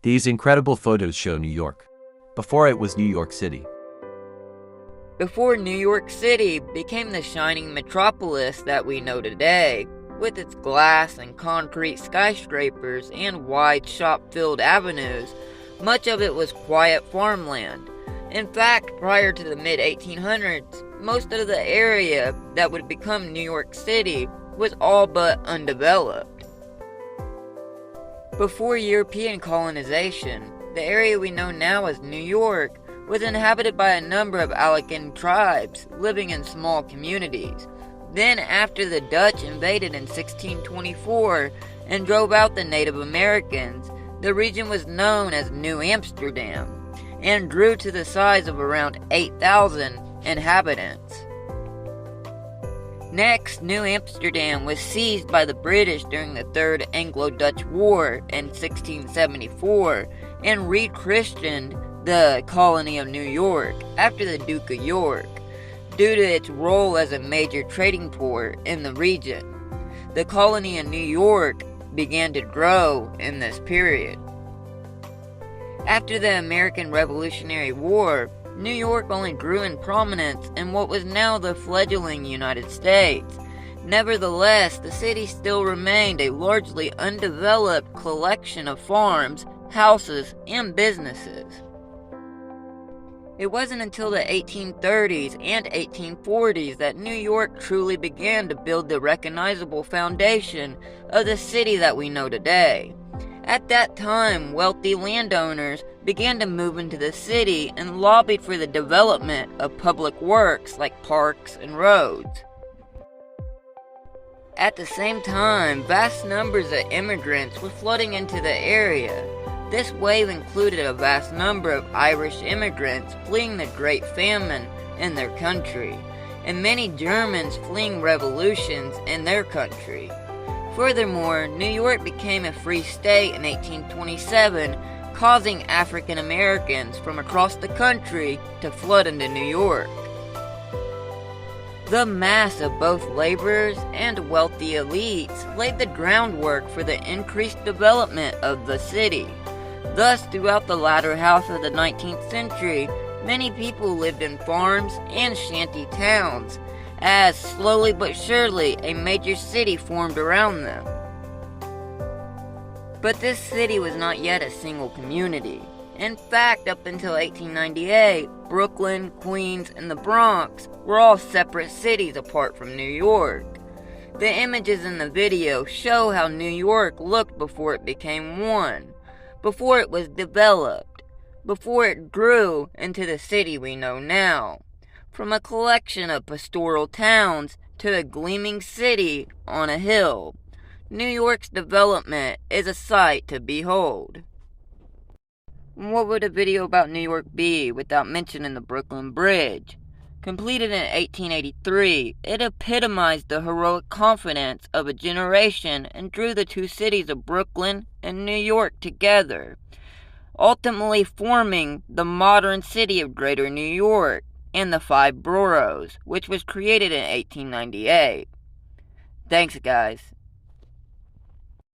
These incredible photos show New York, before it was New York City. Before New York City became the shining metropolis that we know today, with its glass and concrete skyscrapers and wide shop-filled avenues, much of it was quiet farmland. In fact, prior to the mid-1800s, most of the area that would become New York City was all but undeveloped. Before European colonization, the area we know now as New York was inhabited by a number of Alekan tribes living in small communities. Then, after the Dutch invaded in 1624 and drove out the Native Americans, the region was known as New Amsterdam and grew to the size of around 8,000 inhabitants. Next, New Amsterdam was seized by the British during the Third Anglo-Dutch War in 1674 and re-christened the colony of New York after the Duke of York, due to its role as a major trading port in the region. The colony of New York began to grow in this period. After the American Revolutionary War, New York only grew in prominence in what was now the fledgling United States. Nevertheless, the city still remained a largely undeveloped collection of farms, houses, and businesses. It wasn't until the 1830s and 1840s that New York truly began to build the recognizable foundation of the city that we know today. At that time, wealthy landowners began to move into the city and lobbied for the development of public works like parks and roads. At the same time, vast numbers of immigrants were flooding into the area. This wave included a vast number of Irish immigrants fleeing the Great Famine in their country, and many Germans fleeing revolutions in their country. Furthermore, New York became a free state in 1827, causing African Americans from across the country to flood into New York. The mass of both laborers and wealthy elites laid the groundwork for the increased development of the city. Thus, throughout the latter half of the 19th century, many people lived in farms and shanty towns, as slowly but surely a major city formed around them. But this city was not yet a single community. In fact, up until 1898, Brooklyn, Queens, and the Bronx were all separate cities apart from New York. The images in the video show how New York looked before it became one, before it was developed, before it grew into the city we know now. From a collection of pastoral towns to a gleaming city on a hill, New York's development is a sight to behold. What would a video about New York be without mentioning the Brooklyn Bridge? Completed in 1883, it epitomized the heroic confidence of a generation and drew the two cities of Brooklyn and New York together, ultimately forming the modern city of Greater New York and the 5 boroughs, which was created in 1898. Thanks, guys.